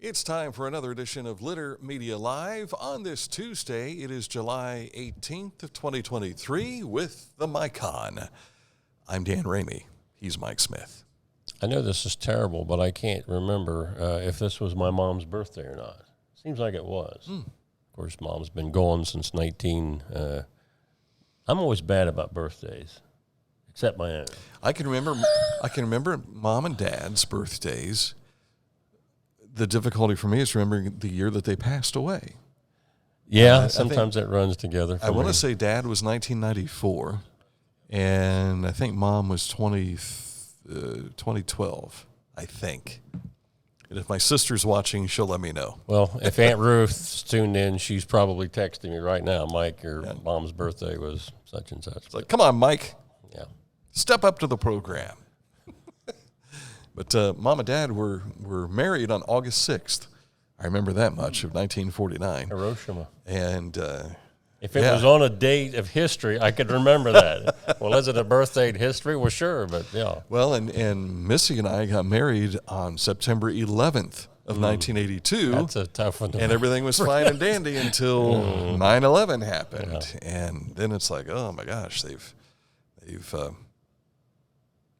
It's time for another edition of Litter Media Live on this Tuesday. It is July 18th of 2023 with the Micon. I'm Dan Ramey. He's Mike Smith. I know this is terrible, but I can't remember if this was my mom's birthday or not. Seems like it was. Of course, Mom's been gone since 19. I'm always bad about birthdays, except my own. I can remember Mom and Dad's birthdays. The difficulty for me is remembering the year that they passed away. Yeah, sometimes it runs together. I want to say Dad was 1994, and I think Mom was 2012, I think. And if my sister's watching, she'll let me know. Well, if Aunt Ruth's tuned in, she's probably texting me right now, Mike, your mom's birthday was such and such. It's like, come on, Mike. Yeah. Step up to the program. But Mom and Dad were married on August 6th. I remember that much, of 1949. Hiroshima. And if it was on a date of history, I could remember that. Well, is it a birthday in history? Well, sure, but yeah. Well, and Missy and I got married on September 11th of 1982. That's a tough one. And everything was fine and dandy until 9/11 happened. Yeah. And then it's like, oh my gosh, they've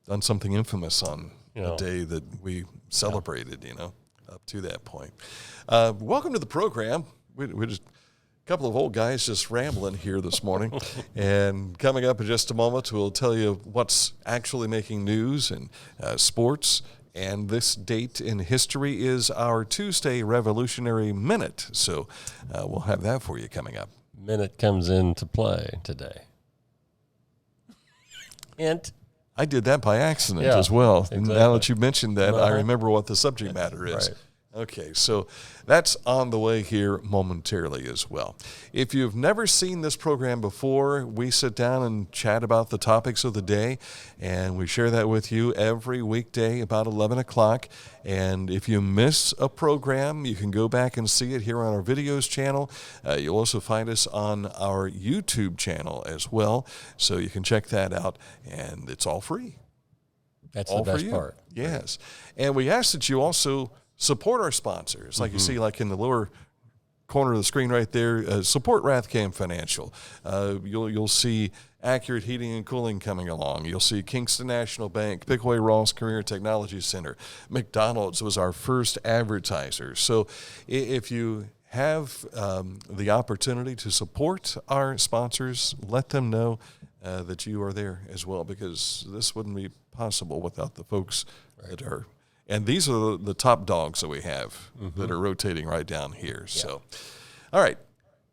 done something infamous on a day that we celebrated, up to that point. Welcome to the program. We just a couple of old guys just rambling here this morning. And coming up in just a moment, we'll tell you what's actually making news and sports. And this date in history is our Tuesday Revolutionary Minute. So we'll have that for you coming up. Minute comes into play today. Hint. I did that by accident as well. Exactly. Now that you mentioned that, I remember what the subject matter is. Right. Okay, so that's on the way here momentarily as well. If you've never seen this program before, we sit down and chat about the topics of the day, and we share that with you every weekday about 11 o'clock. And if you miss a program, you can go back and see it here on our videos channel. You'll also find us on our YouTube channel as well, so you can check that out, and it's all free. That's all the best part. Yes, and we ask that you also support our sponsors, like you see, like in the lower corner of the screen right there. Support Rathcam Financial. You'll see Accurate Heating and Cooling coming along. You'll see Kingston National Bank, Pickaway Ross Career Technology Center. McDonald's was our first advertiser. So if you have the opportunity to support our sponsors, let them know that you are there as well, because this wouldn't be possible without the folks that are. And these are the top dogs that we have that are rotating right down here. Yeah. So, all right,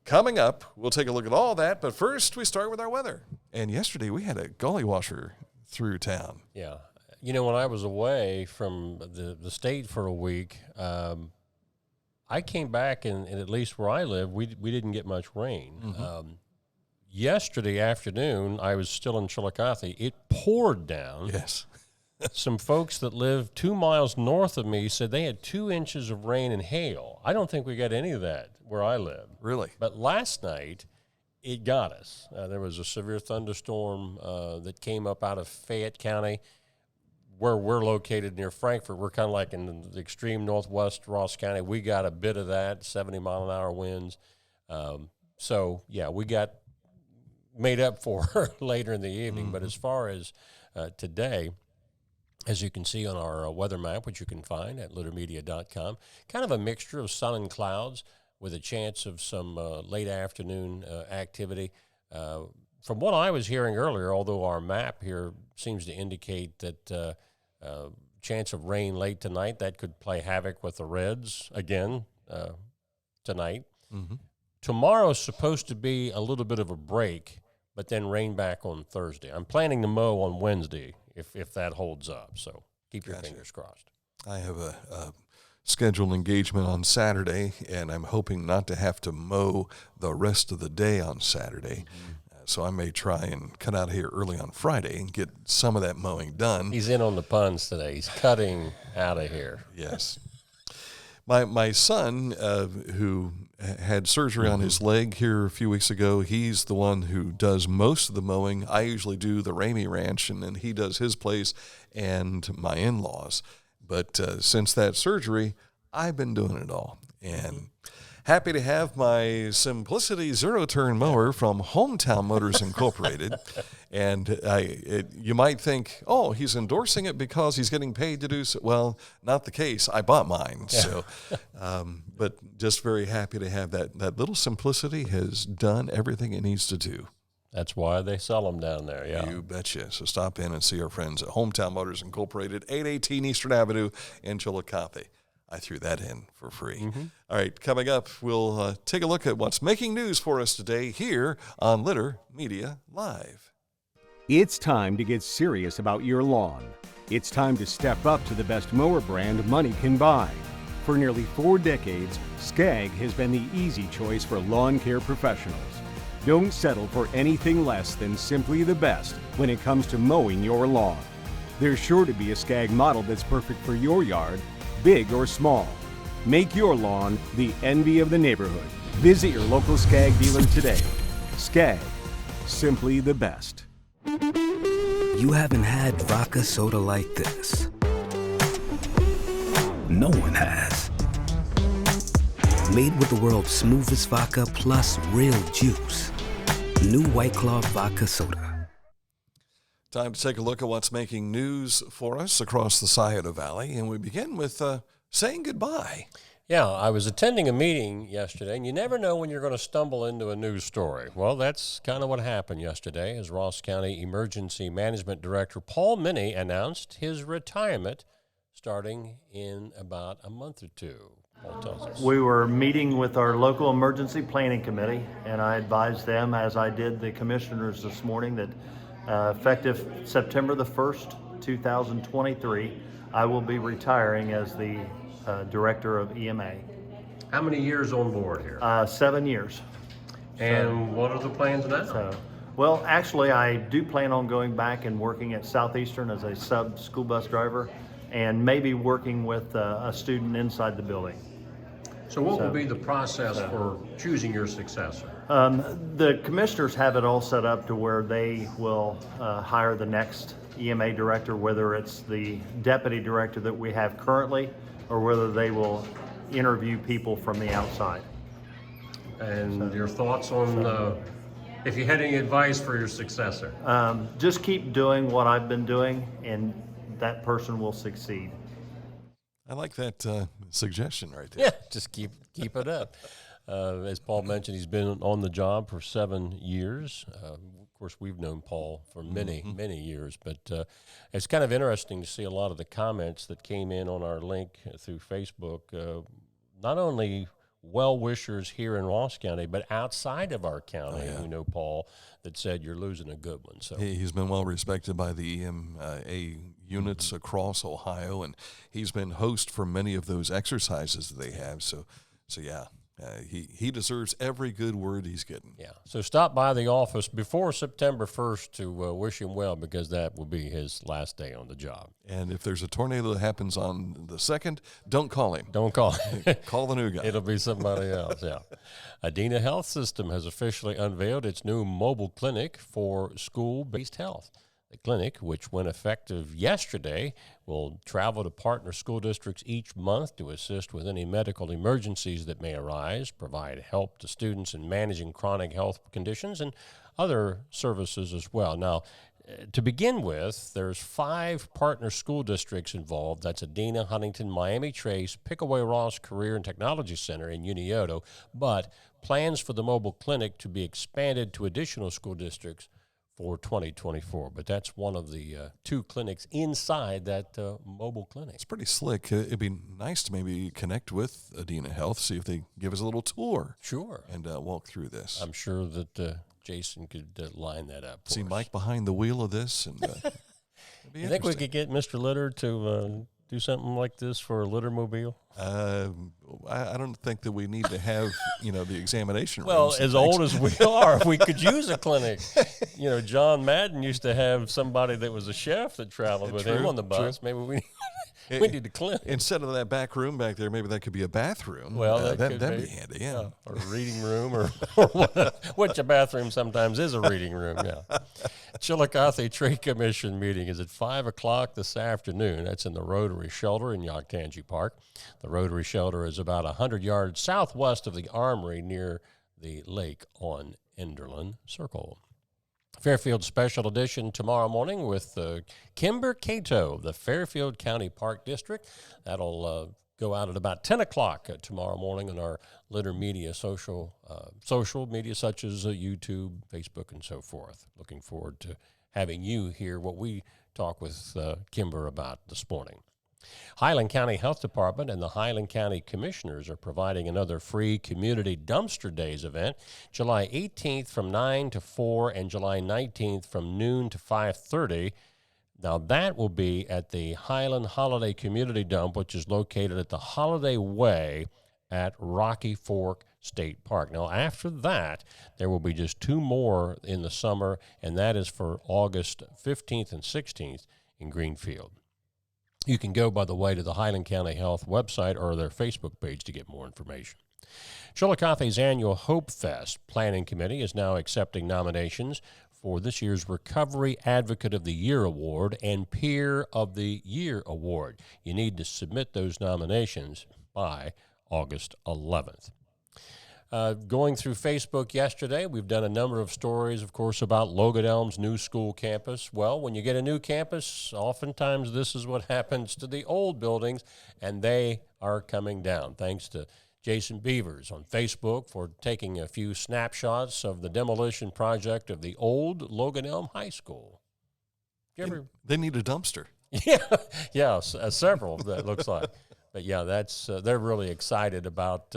coming up, we'll take a look at all that. But first, we start with our weather. And yesterday, we had a gully washer through town. Yeah. When I was away from the state for a week, I came back, and at least where I live, we didn't get much rain. Yesterday afternoon, I was still in Chillicothe. It poured down. Yes. Some folks that live 2 miles north of me said they had 2 inches of rain and hail. I don't think we got any of that where I live. Really? But last night, it got us. There was a severe thunderstorm that came up out of Fayette County, where we're located near Frankfort. We're kind of like in the extreme northwest Ross County. We got a bit of that, 70-mile-an-hour winds. We got made up for later in the evening. But as far as today, as you can see on our weather map, which you can find at littermedia.com, kind of a mixture of sun and clouds with a chance of some late afternoon activity. From what I was hearing earlier, although our map here seems to indicate that chance of rain late tonight, that could play havoc with the Reds again tonight. Tomorrow's supposed to be a little bit of a break, but then rain back on Thursday. I'm planning to mow on Wednesday if that holds up. So keep your fingers crossed. I have a scheduled engagement on Saturday, and I'm hoping not to have to mow the rest of the day on Saturday. So I may try and cut out of here early on Friday and get some of that mowing done. He's in on the puns today. He's cutting out of here. Yes. My son, who had surgery on his leg here a few weeks ago, he's the one who does most of the mowing. I usually do the Ramey Ranch, and then he does his place and my in-laws. But since that surgery, I've been doing it all. And happy to have my Simplicity zero-turn mower from Hometown Motors Incorporated. And you might think, oh, he's endorsing it because he's getting paid to do so. Well, not the case. I bought mine. Yeah. So, but just very happy to have that. That little Simplicity has done everything it needs to do. That's why they sell them down there, yeah. You betcha. So stop in and see our friends at Hometown Motors Incorporated, 818 Eastern Avenue in Chillicothe. I threw that in for free. Mm-hmm. All right, coming up, we'll take a look at what's making news for us today here on Litter Media Live. It's time to get serious about your lawn. It's time to step up to the best mower brand money can buy. For nearly 4 decades, Skag has been the easy choice for lawn care professionals. Don't settle for anything less than simply the best when it comes to mowing your lawn. There's sure to be a Skag model that's perfect for your yard, big or small. Make your lawn the envy of the neighborhood. Visit your local Skag dealer today. Skag, simply the best. You haven't had vodka soda like this. No one has. Made with the world's smoothest vodka plus real juice. New White Claw Vodka Soda. Time to take a look at what's making news for us across the Scioto Valley, and we begin with saying goodbye. Yeah, I was attending a meeting yesterday, and you never know when you're going to stumble into a news story. Well, that's kind of what happened yesterday as Ross County Emergency Management Director Paul Minnie announced his retirement starting in about a month or two. Paul tells us. We were meeting with our local emergency planning committee, and I advised them, as I did the commissioners this morning, that effective September the 1st, 2023, I will be retiring as the director of EMA. How many years on board here? 7 years. And what are the plans now? Well, actually, I do plan on going back and working at Southeastern as a sub school bus driver, and maybe working with a student inside the building. So what will be the process for choosing your successor? The commissioners have it all set up to where they will hire the next EMA director, whether it's the deputy director that we have currently, or whether they will interview people from the outside. And your thoughts on if you had any advice for your successor? Just keep doing what I've been doing, and that person will succeed. I like that suggestion right there. Yeah, just keep it up. As Paul mentioned, he's been on the job for 7 years. Of course, we've known Paul for many years, but it's kind of interesting to see a lot of the comments that came in on our link through Facebook. Not only well-wishers here in Ross County, but outside of our county, we know Paul, that said you're losing a good one. So he's been well respected by the EMA units across Ohio, and he's been host for many of those exercises that they have. So yeah. He deserves every good word he's getting. Yeah. So stop by the office before September 1st to wish him well, because that will be his last day on the job. And if there's a tornado that happens on the 2nd, don't call him. Don't call him. Call the new guy. It'll be somebody else, yeah. Adena Health System has officially unveiled its new mobile clinic for school-based health. The clinic, which went effective yesterday, will travel to partner school districts each month to assist with any medical emergencies that may arise, provide help to students in managing chronic health conditions, and other services as well. Now, to begin with, there's 5 partner school districts involved. That's Adena, Huntington, Miami Trace, Pickaway Ross Career and Technology Center in Unioto, but plans for the mobile clinic to be expanded to additional school districts for 2024, but that's one of the 2 clinics inside that mobile clinic. It's pretty slick. It'd be nice to maybe connect with Adena Health, see if they give us a little tour. Sure. And walk through this. I'm sure that Jason could line that up for see us. Mike behind the wheel of this. And you think we could get Mr. Litter to do something like this for a Littermobile? I don't think that we need to have, the examination Well, rooms as old as we are, we could use a clinic. John Madden used to have somebody that was a chef that traveled with him on the bus. Maybe we need a clinic. Instead of that back room back there, maybe that could be a bathroom. Well, that'd be handy, yeah. Or a reading room, or which a bathroom sometimes is a reading room, yeah. Chillicothe Tree Commission meeting is at 5 o'clock this afternoon. That's in the Rotary Shelter in Yoctangi Park. The Rotary Shelter is about 100 yards southwest of the Armory near the lake on Enderlin Circle. Fairfield Special Edition tomorrow morning with Kimber Cato of the Fairfield County Park District. That'll go out at about 10 o'clock tomorrow morning on our Litter Media social media such as YouTube, Facebook, and so forth. Looking forward to having you hear what we talk with Kimber about this morning. Highland County Health Department and the Highland County Commissioners are providing another free Community Dumpster Days event, July 18th from 9 to 4 and July 19th from noon to 5:30. Now, that will be at the Highland Holiday Community Dump, which is located at the Holiday Way at Rocky Fork State Park. Now, after that, there will be just 2 more in the summer, and that is for August 15th and 16th in Greenfield. You can go, by the way, to the Highland County Health website or their Facebook page to get more information. Chillicothe's annual Hope Fest Planning Committee is now accepting nominations for this year's Recovery Advocate of the Year Award and Peer of the Year Award. You need to submit those nominations by August 11th. Going through Facebook yesterday, we've done a number of stories, of course, about Logan Elm's new school campus. Well, when you get a new campus, oftentimes this is what happens to the old buildings, and they are coming down. Thanks to Jason Beavers on Facebook for taking a few snapshots of the demolition project of the old Logan Elm High School. They need a dumpster. Yeah, several, that looks like. But, yeah, that's they're really excited about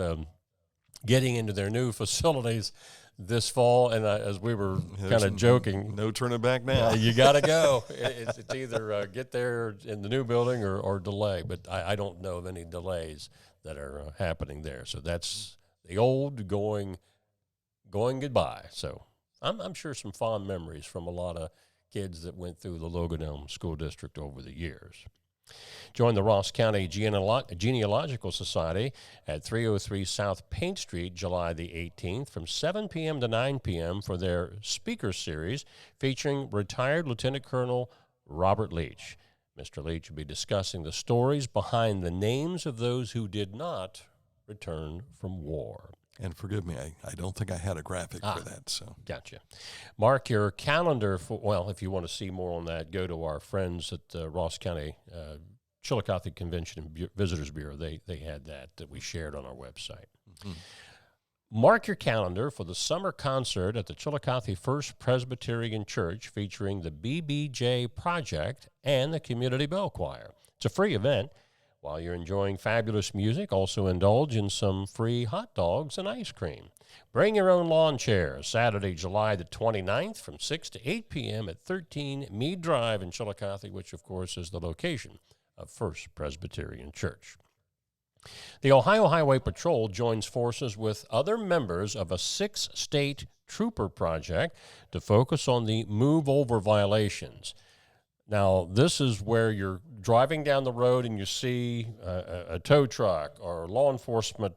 getting into their new facilities this fall, and as we were kind of joking, no turning back now. You got to go. It's either get there in the new building or delay, but I don't know of any delays that are happening there. So that's the old going goodbye. So I'm sure some fond memories from a lot of kids that went through the Logan Elm School District over the years. Join the Ross County Genealogical Society at 303 South Paint Street, July the 18th from 7 p.m. to 9 p.m. for their speaker series featuring retired Lieutenant Colonel Robert Leach. Mr. Leach will be discussing the stories behind the names of those who did not return from war. And forgive me, I don't think I had a graphic for that. So Gotcha. Mark your calendar for, well, if you want to see more on that, go to our friends at the Ross County Chillicothe Convention and Visitors Bureau. They had that we shared on our website. Mm-hmm. Mark your calendar for the summer concert at the Chillicothe First Presbyterian Church featuring the BBJ Project and the Community Bell Choir. It's a free event. While you're enjoying fabulous music, also indulge in some free hot dogs and ice cream. Bring your own lawn chairs, Saturday, July the 29th from 6 to 8 p.m. at 13 Mead Drive in Chillicothe, which, of course, is the location of First Presbyterian Church. The Ohio Highway Patrol joins forces with other members of a 6-state trooper project to focus on the move-over violations. Now, this is where you're driving down the road and you see a tow truck or law enforcement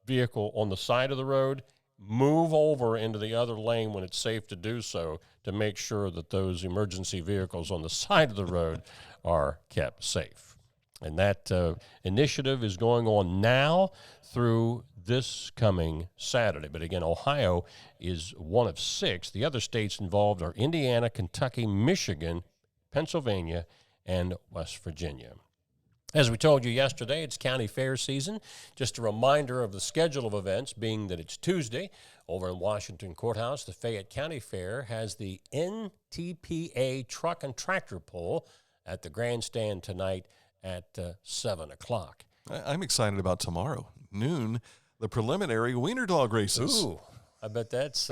vehicle on the side of the road. Move over into the other lane when it's safe to do so to make sure that those emergency vehicles on the side of the road are kept safe. And that initiative is going on now through this coming Saturday. But again, Ohio is one of 6. The other states involved are Indiana, Kentucky, Michigan, Pennsylvania, and West Virginia. As we told you yesterday, it's county fair season. Just a reminder of the schedule of events, being that it's Tuesday. Over in Washington Courthouse, the Fayette County Fair has the NTPA truck and tractor pull at the grandstand tonight at 7 o'clock. I'm excited about tomorrow, noon, the preliminary wiener dog races. Ooh, I bet that's...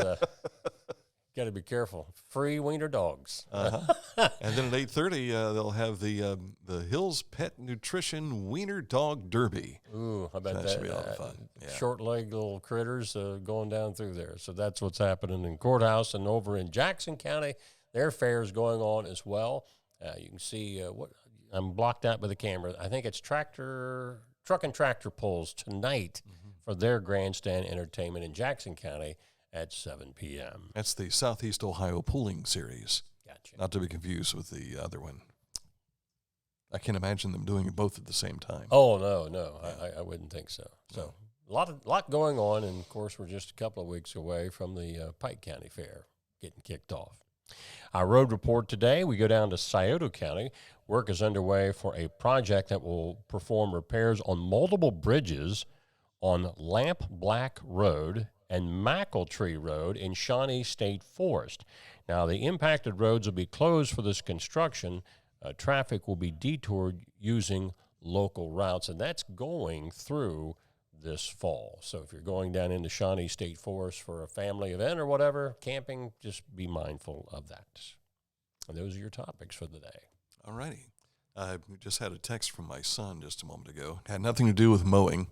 Got to be careful. Free wiener dogs. Uh-huh. And then at 8:30, they'll have the Hills Pet Nutrition Wiener Dog Derby. Ooh, I bet that should be a lot of fun. Yeah. Short-legged little critters going down through there. So that's what's happening in Courthouse. And over in Jackson County, their fair is going on as well. You can see what I'm blocked out by the camera. I think it's truck and tractor pulls tonight for their grandstand entertainment in Jackson County at 7 p.m. That's the Southeast Ohio Pooling Series. Gotcha. Not to be confused with the other one. I can't imagine them doing it both at the same time. Oh, no. I wouldn't think so. So a lot going on, and, of course, we're just a couple of weeks away from the Pike County Fair getting kicked off. Our road report today, we go down to Scioto County. Work is underway for a project that will perform repairs on multiple bridges on Lamp Black Road and McEltree Road in Shawnee State Forest. Now, the impacted roads will be closed for this construction. Traffic will be detoured using local routes, and that's going through this fall. So if you're going down into Shawnee State Forest for a family event or whatever, camping, just be mindful of that. And those are your topics for the day. All righty. I just had a text from my son just a moment ago. Had nothing to do with mowing,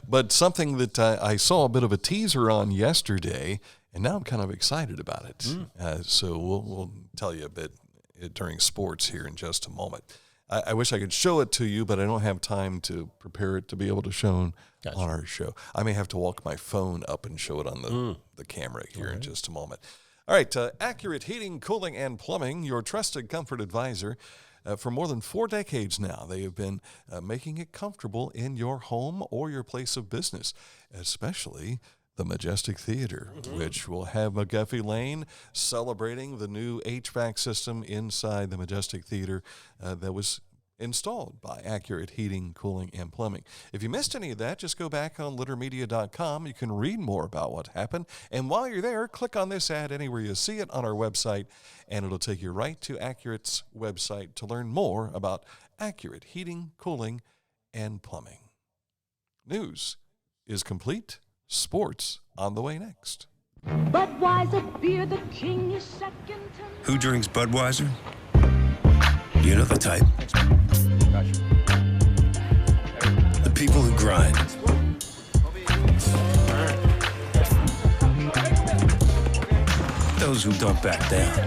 but something that I saw a bit of a teaser on yesterday, and now I'm kind of excited about it. So we'll tell you a bit during sports here in just a moment. I wish I could show it to you, but I don't have time to prepare it to be able to show on our show. I may have to walk my phone up and show it on the camera here in just a moment. All right, Accurate Heating, Cooling, and Plumbing, your trusted comfort advisor. For more than 4 decades now, they have been making it comfortable in your home or your place of business, especially the Majestic Theater, which will have McGuffey Lane celebrating the new HVAC system inside the Majestic Theater that was installed by Accurate Heating, Cooling, and Plumbing. If you missed any of that, just go back on littermedia.com. You can read more about what happened. And while you're there, click on this ad anywhere you see it on our website, and it'll take you right to Accurate's website to learn more about Accurate Heating, Cooling, and Plumbing. News is complete. Sports on the way next. Budweiser beer, the king is second to none. Who drinks Budweiser? You know the type. The people who grind. Those who don't back down.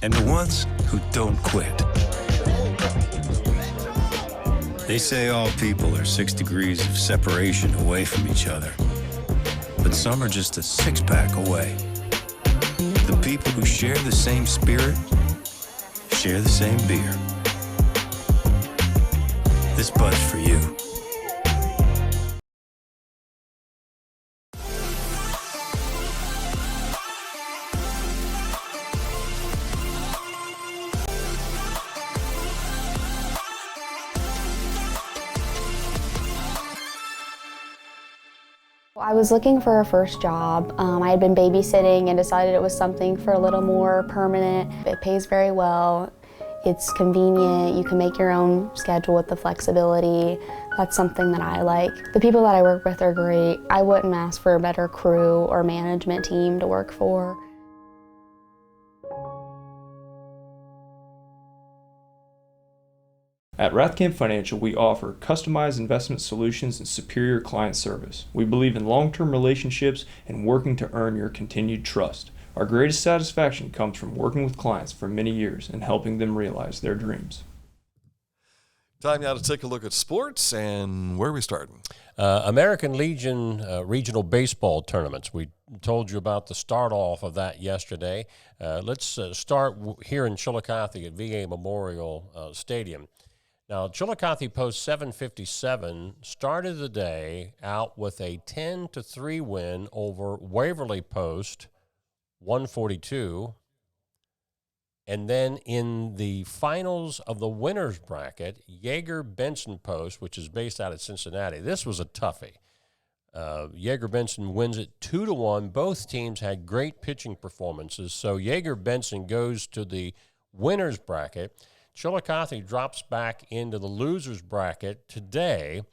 And the ones who don't quit. They say all people are 6 degrees of separation away from each other. But some are just a 6-pack away. The people who share the same spirit, share the same beer. This Bud's for you. I was looking for a first job. I had been babysitting and decided it was something for a little more permanent. It pays very well. It's convenient. You can make your own schedule with the flexibility. That's something that I like. The people that I work with are great. I wouldn't ask for a better crew or management team to work for. At Rathkamp Financial, we offer customized investment solutions and superior client service. We believe in long-term relationships and working to earn your continued trust. Our greatest satisfaction comes from working with clients for many years and helping them realize their dreams. Time now to take a look at sports, and where are we starting? American Legion regional baseball tournaments. We told you about the start off of that yesterday. Let's start here in Chillicothe at VA Memorial Stadium. Now, Chillicothe Post 757 started the day out with a 10-3 win over Waverly Post 142. And then in the finals of the winner's bracket, Yeager Benson Post, which is based out of Cincinnati, this was a toughie. Yeager Benson wins it 2-1. Both teams had great pitching performances, so Yeager Benson goes to the winner's bracket. Chillicothe drops back into the loser's bracket today.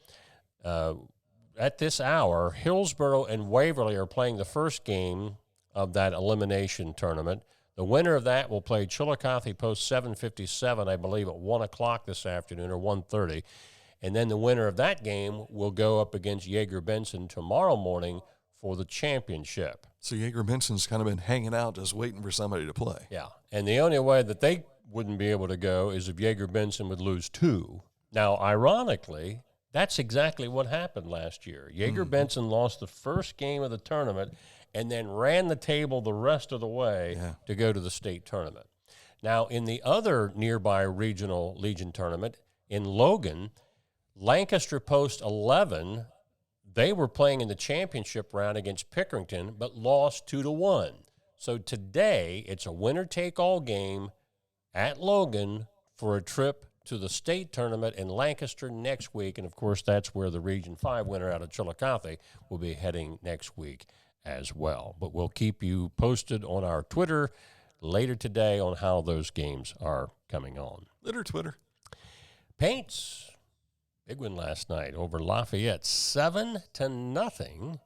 At this hour, Hillsborough and Waverly are playing the first game of that elimination tournament. The winner of that will play Chillicothe Post 757, I believe, at 1 o'clock this afternoon or 1:30. And then the winner of that game will go up against Yeager Benson tomorrow morning for the championship. So Yeager Benson's kind of been hanging out just waiting for somebody to play. Yeah, and the only way that they wouldn't be able to go is if Yeager Benson would lose 2. Now, ironically, That's exactly what happened last year. Jaeger Benson lost the first game of the tournament and then ran the table the rest of the way to go to the state tournament. Now, in the other nearby regional Legion tournament in Logan, Lancaster Post 11, they were playing in the championship round against Pickerington, but lost 2-1. So today, it's a winner-take-all game at Logan for a trip to the state tournament in Lancaster next week. And, of course, that's where the Region 5 winner out of Chillicothe will be heading next week as well. But we'll keep you posted on our Twitter later today on how those games are coming on. Twitter. Paints, big win last night over Lafayette, 7-0.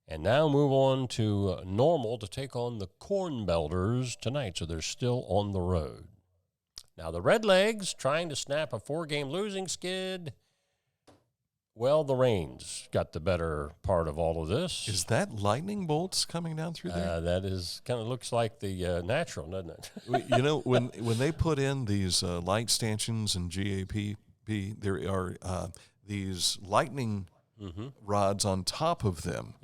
And now move on to Normal to take on the Corn Belters tonight, so they're still on the road. Now the Redlegs trying to snap a 4-game losing skid. Well, the rains got the better part of all of this. Is that lightning bolts coming down through there? That is kind of looks like the natural, doesn't it? You know, when they put in these light stanchions and GAPP, there are these lightning rods on top of them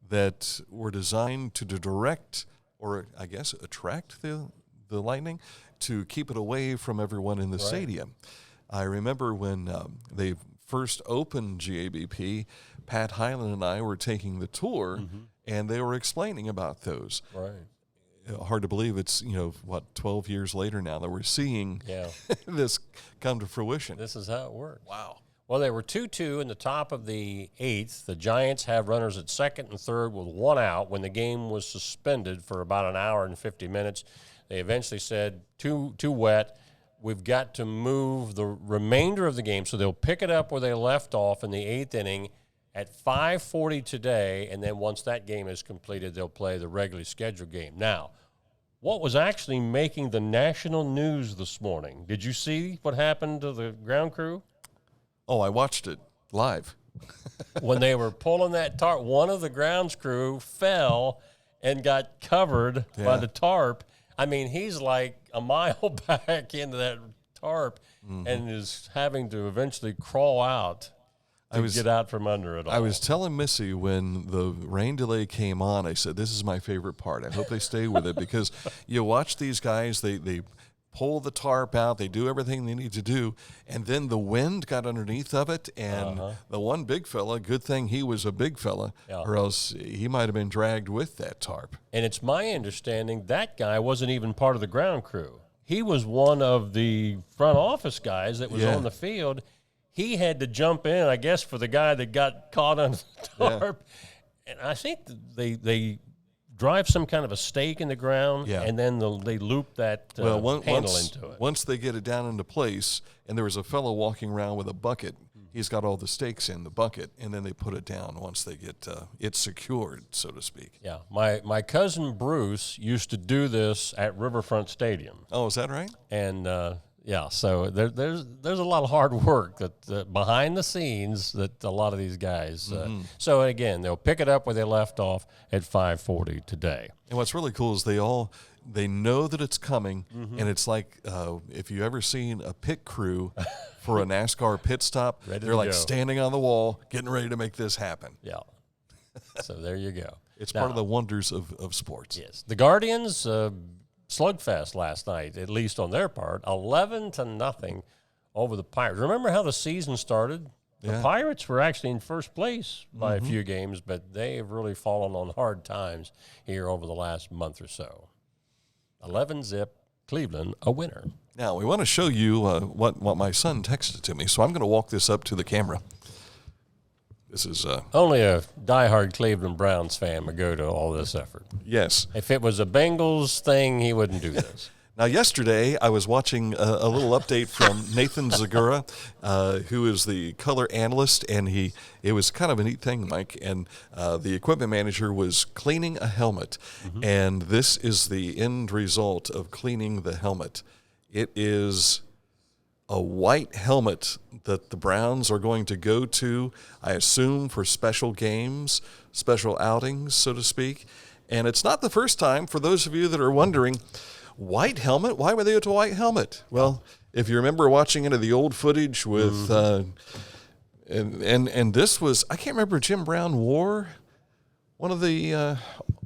that were designed to direct, or I guess attract the lightning to keep it away from everyone in the stadium. I remember when they first opened GABP, Pat Hyland and I were taking the tour, and they were explaining about those. Right. Hard to believe it's, 12 years later now that we're seeing this come to fruition. This is how it works. Wow. Well, they were 2-2 in the top of the 8th. The Giants have runners at second and third with one out when the game was suspended for about an hour and 50 minutes. They eventually said, too wet. We've got to move the remainder of the game, so they'll pick it up where they left off in the 8th inning at 5:40 today, and then once that game is completed, they'll play the regularly scheduled game. Now, what was actually making the national news this morning? Did you see what happened to the ground crew? Oh, I watched it live. When they were pulling that tarp, one of the grounds crew fell and got covered by the tarp. I mean, he's like a mile back into that tarp and is having to eventually crawl out to get out from under it all. I was telling Missy when the rain delay came on, I said, this is my favorite part. I hope they stay with it because you watch these guys, they pull the tarp out, they do everything they need to do, and then the wind got underneath of it, and the one big fella, good thing he was a big fella, or else he might have been dragged with that tarp. And it's my understanding that guy wasn't even part of the ground crew. He was one of the front office guys that was on the field. He had to jump in, I guess, for the guy that got caught on the tarp. And I think they drive some kind of a stake in the ground, and then they loop that handle into it. Once they get it down into place, and there was a fellow walking around with a bucket, he's got all the stakes in the bucket, and then they put it down once they get it secured, so to speak. Yeah, my cousin Bruce used to do this at Riverfront Stadium. Oh, is that right? And so there's a lot of hard work that behind the scenes that a lot of these guys. So again, they'll pick it up where they left off at 5:40 today. And what's really cool is they know that it's coming, and it's like if you ever seen a pit crew for a NASCAR pit stop, they're like standing on the wall, getting ready to make this happen. Yeah. So there you go. It's part of the wonders of sports. Yes. The Guardians. Slugfest last night, at least on their part, 11-0 over the Pirates. Remember how the season started? The Pirates were actually in first place by a few games, but they have really fallen on hard times here over the last month or so. 11-0, Cleveland, a winner. Now, we want to show you what my son texted to me, so I'm going to walk this up to the camera. This is only a diehard Cleveland Browns fan would go to all this effort. Yes. If it was a Bengals thing, he wouldn't do this. Now, yesterday, I was watching a little update from Nathan Zagura, who is the color analyst, and it was kind of a neat thing, Mike, and the equipment manager was cleaning a helmet, and this is the end result of cleaning the helmet. It is a white helmet that the Browns are going to go to, I assume, for special games, special outings, so to speak. And it's not the first time, for those of you that are wondering, white helmet? Why would they go to a white helmet? Well, if you remember watching any of the old footage with And this was, I can't remember if Jim Brown wore one of the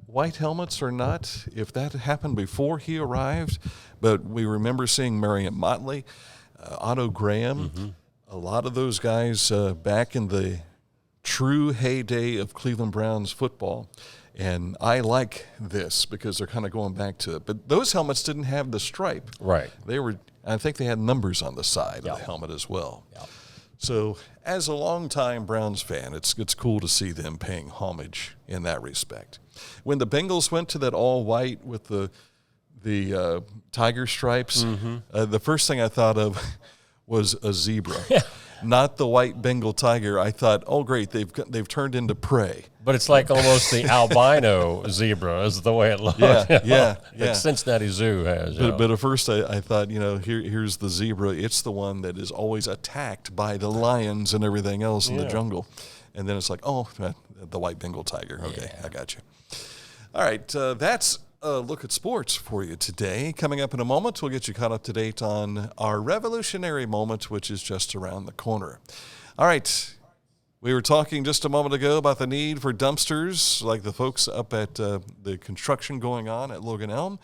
white helmets or not, if that happened before he arrived, but we remember seeing Marion Motley, Otto Graham, a lot of those guys back in the true heyday of Cleveland Browns football. And I like this because they're kind of going back to it. But those helmets didn't have the stripe. Right. I think they had numbers on the side of the helmet as well. Yep. So as a longtime Browns fan, it's cool to see them paying homage in that respect. When the Bengals went to that all white with the tiger stripes, the first thing I thought of was a zebra, not the white Bengal tiger. I thought, oh great, they've turned into prey. But it's like almost the albino zebra is the way it looks. Yeah. Like Cincinnati Zoo has. But at first I thought, here's the zebra. It's the one that is always attacked by the lions and everything else in the jungle. And then it's like, oh, the white Bengal tiger. Okay, I got you. All right, that's a look at sports for you today. Coming up in a moment, we'll get you caught up to date on our revolutionary moment, which is just around the corner. All right. We were talking just a moment ago about the need for dumpsters, like the folks up at the construction going on at Logan Elm.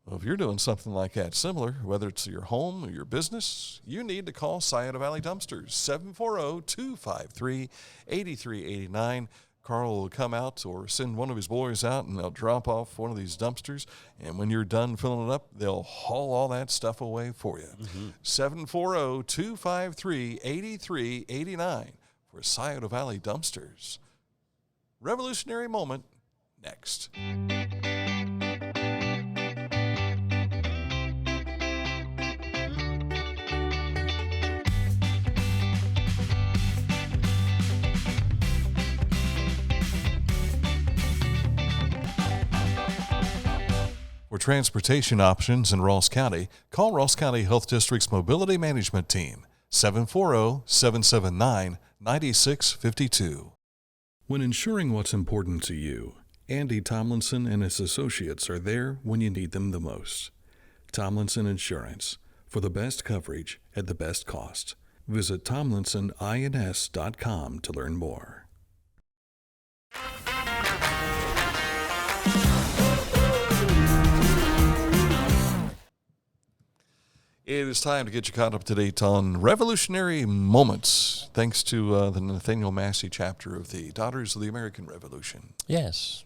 Well, if you're doing something like that similar, whether it's your home or your business, you need to call Scioto Valley Dumpsters, 740-253-8389. Carl will come out or send one of his boys out, and they'll drop off one of these dumpsters. And when you're done filling it up, they'll haul all that stuff away for you. 740-253-8389 for Scioto Valley Dumpsters. Revolutionary moment next. For transportation options in Ross County, call Ross County Health District's Mobility Management Team, 740-779-9652. When ensuring what's important to you, Andy Tomlinson and his associates are there when you need them the most. Tomlinson Insurance, for the best coverage at the best cost. Visit TomlinsonINS.com to learn more. It is time to get you caught up to date on revolutionary moments, thanks to the Nathaniel Massey chapter of the Daughters of the American Revolution. Yes.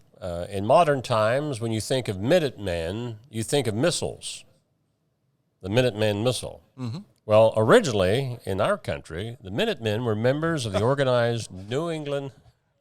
In modern times, when you think of Minutemen, you think of missiles, the Minuteman missile. Well, originally in our country, the Minutemen were members of the organized New England...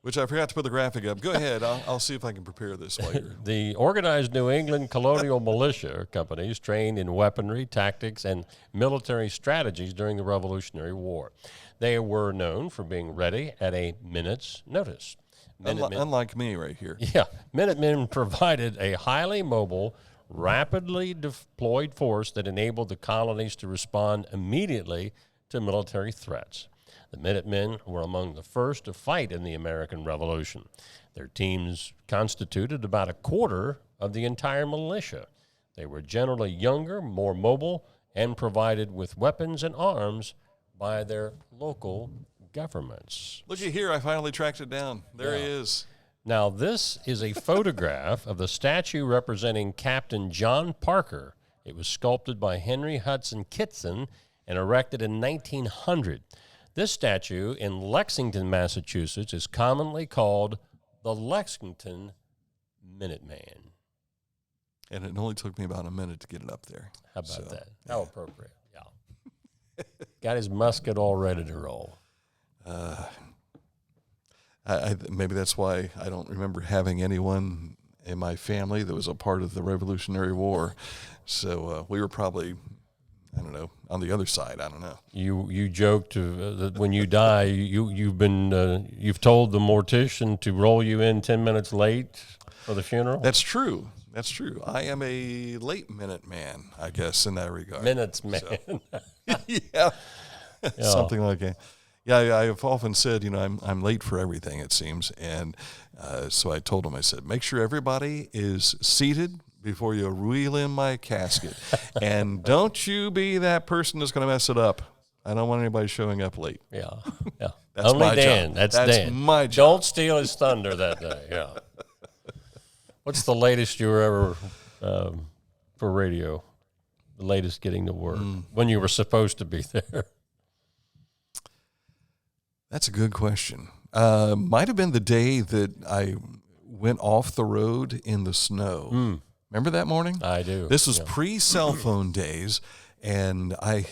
Which I forgot to put the graphic up. Go ahead. I'll see if I can prepare this later. The organized New England colonial militia companies trained in weaponry, tactics, and military strategies during the Revolutionary War. They were known for being ready at a minute's notice. Unlike me right here. Yeah. Minutemen provided a highly mobile, rapidly deployed force that enabled the colonies to respond immediately to military threats. The Minutemen were among the first to fight in the American Revolution. Their teams constituted about a quarter of the entire militia. They were generally younger, more mobile, and provided with weapons and arms by their local governments. Looky here, I finally tracked it down. There he is. Now, this is a photograph of the statue representing Captain John Parker. It was sculpted by Henry Hudson Kitson and erected in 1900. This statue in Lexington, Massachusetts, is commonly called the Lexington Minuteman. And it only took me about a minute to get it up there. How about that? How appropriate. Yeah. Got his musket all ready to roll. Maybe that's why I don't remember having anyone in my family that was a part of the Revolutionary War. So we were probably... I don't know, on the other side, I don't know. You joked that when you die, you've told the mortician to roll you in 10 minutes late for the funeral? That's true. I am a late minute man, I guess, in that regard. Minutes man. So, yeah. Something like that. Yeah, I've often said, I'm late for everything, it seems. And so I told him, I said, make sure everybody is seated before you wheel in my casket. And don't you be that person that's going to mess it up. I don't want anybody showing up late. Yeah, yeah. That's Only my Dan. job. That's Dan. my job. Don't steal his thunder that day. Yeah. What's the latest you were ever for radio? The latest getting to work when you were supposed to be there? That's a good question. Might have been the day that I went off the road in the snow. Remember that morning? I do. This was pre-cell phone days, and I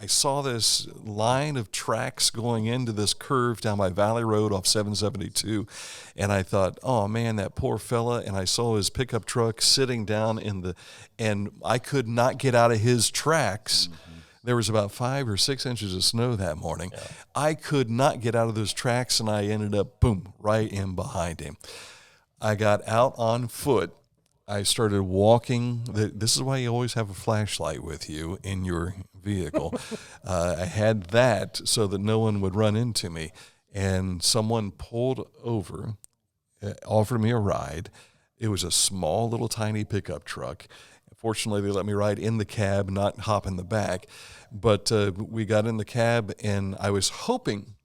saw this line of tracks going into this curve down my Valley Road off 772, and I thought, oh man, that poor fella. And I saw his pickup truck sitting down and I could not get out of his tracks. There was about 5 or 6 inches of snow that morning. Yeah. I could not get out of those tracks, and I ended up, boom, right in behind him. I got out on foot. I started walking. This is why you always have a flashlight with you in your vehicle. I had that so that no one would run into me. And someone pulled over, offered me a ride. It was a small, little, tiny pickup truck. Fortunately, they let me ride in the cab, not hop in the back. But we got in the cab, and I was hoping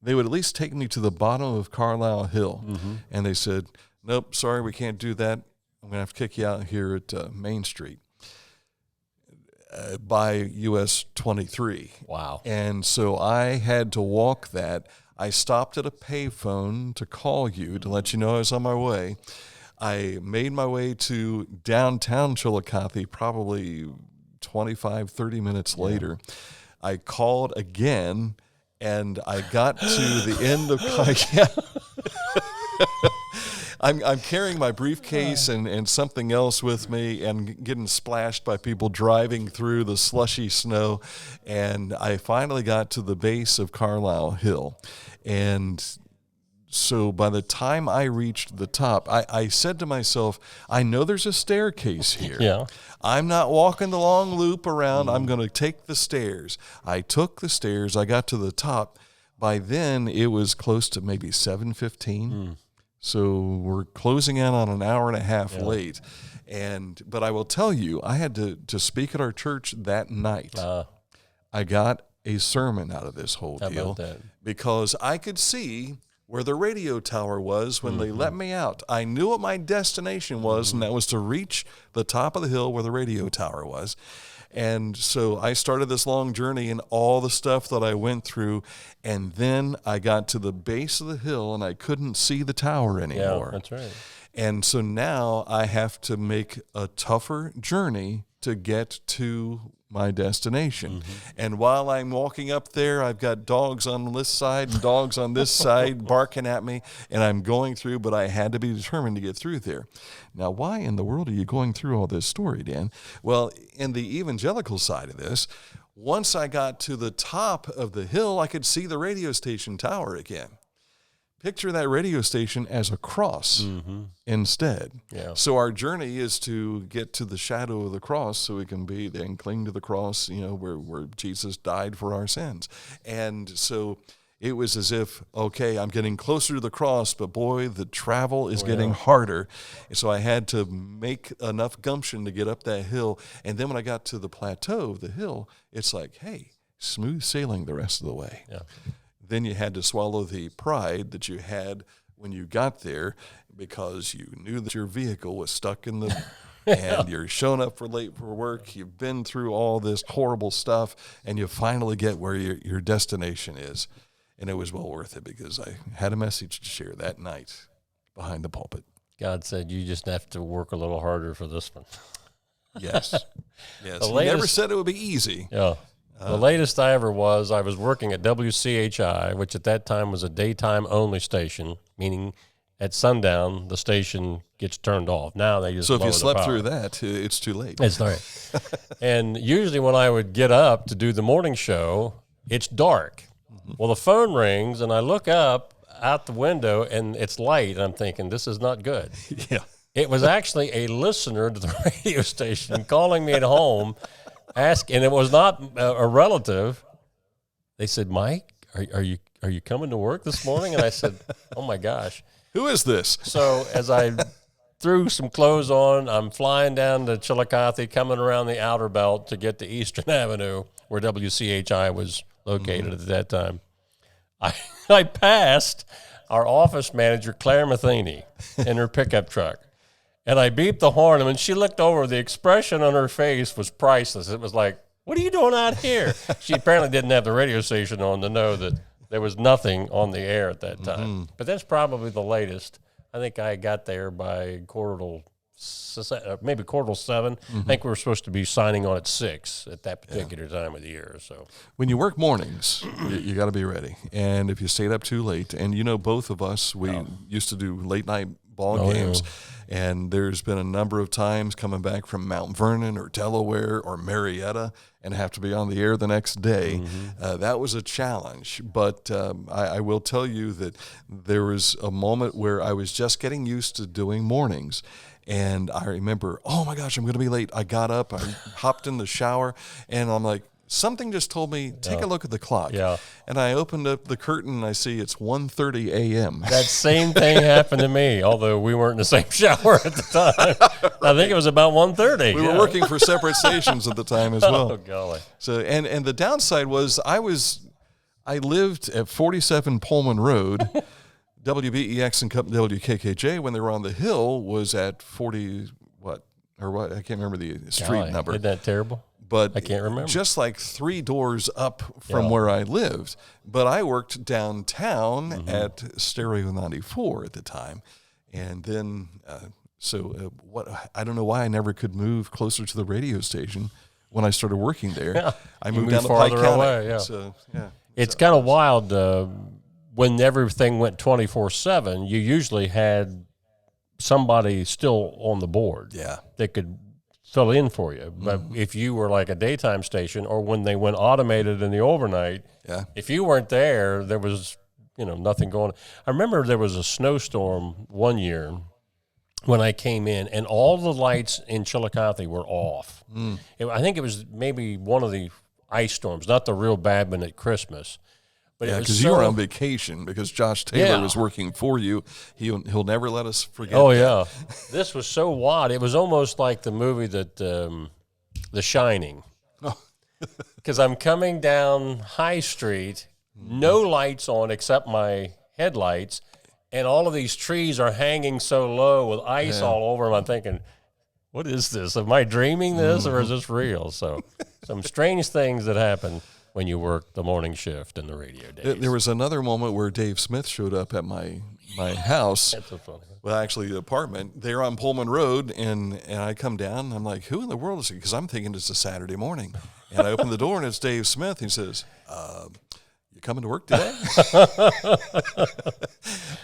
they would at least take me to the bottom of Carlisle Hill. And they said, nope, sorry, we can't do that. I'm going to have to kick you out here at Main Street by US 23. Wow. And so I had to walk that. I stopped at a payphone to call you to let you know I was on my way. I made my way to downtown Chillicothe probably 25, 30 minutes later. I called again, and I got to the end of I'm carrying my briefcase and something else with me and getting splashed by people driving through the slushy snow. And I finally got to the base of Carlisle Hill. And so by the time I reached the top, I said to myself, I know there's a staircase here. Yeah. I'm not walking the long loop around. I'm going to take the stairs. I took the stairs. I got to the top. By then, it was close to maybe 7:15. So we're closing in on an hour and a half late. But I will tell you, I had to speak at our church that night. I got a sermon out of this whole deal because I could see where the radio tower was when they let me out. I knew what my destination was, and that was to reach the top of the hill where the radio tower was. And so I started this long journey and all the stuff that I went through, and then I got to the base of the hill, and I couldn't see the tower anymore. Yeah, that's right. And so now I have to make a tougher journey to get to my destination. And while I'm walking up there, I've got dogs on this side and dogs on this side barking at me, and I'm going through, but I had to be determined to get through there. Now, why in the world are you going through all this story, Dan? Well, in the evangelical side of this, once I got to the top of the hill, I could see the radio station tower again. Picture that radio station as a cross instead. Yeah. So our journey is to get to the shadow of the cross so we can be and cling to the cross, where Jesus died for our sins. And so it was as if, okay, I'm getting closer to the cross, but boy, the travel is getting harder. And so I had to make enough gumption to get up that hill. And then when I got to the plateau of the hill, it's like, hey, smooth sailing the rest of the way. Yeah. Then you had to swallow the pride that you had when you got there because you knew that your vehicle was stuck in the and you're showing up late for work. You've been through all this horrible stuff, and you finally get where your destination is. And it was well worth it because I had a message to share that night behind the pulpit. God said, you just have to work a little harder for this one. Yes. Yes. He never said it would be easy. Yeah. The latest I ever was working at WCHI, which at that time was a daytime only station, meaning at sundown, the station gets turned off. Now they just So if you slept power. through that, it's too late. It's all right. And usually when I would get up to do the morning show, it's dark. Well, the phone rings, and I look up out the window, and it's light, and I'm thinking, this is not good. Yeah. It was actually a listener to the radio station calling me at home, and it was not a relative. They said, Mike, are you coming to work this morning? And I said, oh, my gosh. Who is this? So as I threw some clothes on, I'm flying down to Chillicothe, coming around the outer belt to get to Eastern Avenue, where WCHI was located at that time. I passed our office manager, Claire Matheny, in her pickup truck. And I beeped the horn, and when she looked over, the expression on her face was priceless. It was like, what are you doing out here? She apparently didn't have the radio station on to know that there was nothing on the air at that time. But that's probably the latest. I think I got there by maybe quarter till 7. I think we were supposed to be signing on at 6 at that particular time of the year. So when you work mornings, you got to be ready. And if you stayed up too late, and both of us, we used to do late night ball games. And there's been a number of times coming back from Mount Vernon or Delaware or Marietta and have to be on the air the next day. That was a challenge. But I will tell you that there was a moment where I was just getting used to doing mornings. And I remember, oh my gosh, I'm going to be late. I got up, I hopped in the shower, and I'm like, something just told me, take a look at the clock. Yeah. And I opened up the curtain, and I see it's 1:30 a.m. That same thing happened to me, although we weren't in the same shower at the time. I think it was about 1:30. We were working for separate stations at the time as well. Oh, golly. So, and the downside was I lived at 47 Pullman Road. WBEX and WKKJ, when they were on the hill, was at 40, I can't remember the street number. Isn't that terrible? But I can't remember. Just like 3 doors up from where I lived. But I worked downtown at Stereo 94 at the time. And then, I don't know why I never could move closer to the radio station when I started working there. Yeah. I moved down to Pike County. Away, So, It's kind of wild. When everything went 24/7, you usually had somebody still on the board that could fill in for you. But if you were like a daytime station, or when they went automated in the overnight, if you weren't there, there was nothing going on. I remember there was a snowstorm one year when I came in, and all the lights in Chillicothe were off. I think it was maybe one of the ice storms, not the real bad one at Christmas. Because you were on vacation because Josh Taylor was working for you. He'll never let us forget. Oh, yeah. This was so wild. It was almost like the movie that The Shining. Because I'm coming down High Street, no lights on except my headlights, and all of these trees are hanging so low with ice all over them. I'm thinking, what is this? Am I dreaming this, or is this real? So some strange things that happen when you work the morning shift in the radio days. There was another moment where Dave Smith showed up at my house. That's so funny. Well, actually, the apartment. They're on Pullman Road, and I come down, and I'm like, who in the world is he? Because I'm thinking it's a Saturday morning. And I open the door, and it's Dave Smith. He says, you coming to work today?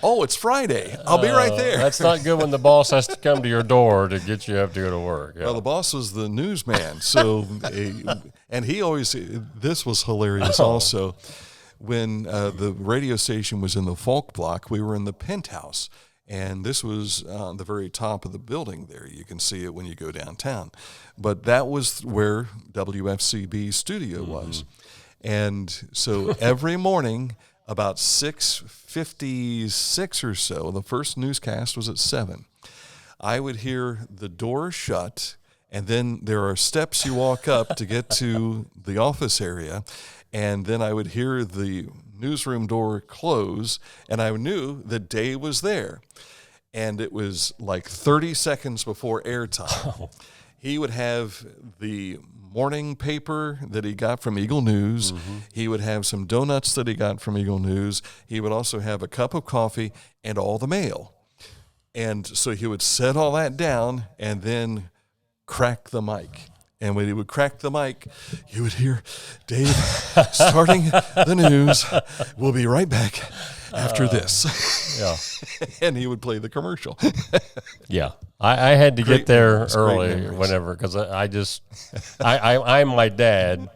Oh, it's Friday. I'll be right there. That's not good when the boss has to come to your door to get you up to go to work. Yeah. Well, the boss was the newsman. So, and he always, this was hilarious also. When the radio station was in the Falk Block, we were in the penthouse. And this was on the very top of the building there. You can see it when you go downtown. But that was where WFCB's studio was. And so every morning, about 6:56 or so, the first newscast was at 7. I would hear the door shut, and then there are steps you walk up to get to the office area, and then I would hear the newsroom door close, and I knew that Dave was there. And it was like 30 seconds before airtime. He would have the morning paper that he got from Eagle News. He would have some donuts that he got from Eagle News. He would also have a cup of coffee and all the mail. And so he would set all that down and then crack the mic. And when he would crack the mic, you would hear, Dave, starting the news. We'll be right back after this. And he would play the commercial. I had to get there early whenever, because I'm my dad.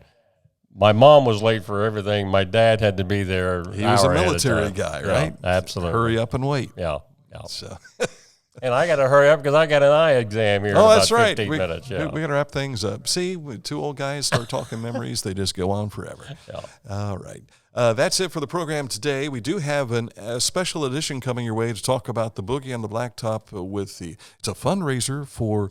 My mom was late for everything. My dad had to be there. He was a military guy, right? Yeah, absolutely. Hurry up and wait. Yeah. So. And I got to hurry up because I got an eye exam here in about 15 minutes. We got to wrap things up. See, when 2 old guys start talking memories, they just go on forever. All right. That's it for the program today. We do have a special edition coming your way to talk about the Boogie on the Blacktop it's a fundraiser for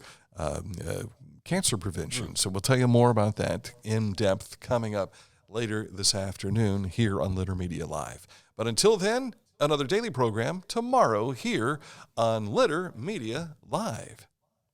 cancer prevention. So we'll tell you more about that in depth coming up later this afternoon here on Litter Media Live. But until then, another daily program tomorrow here on Litter Media Live.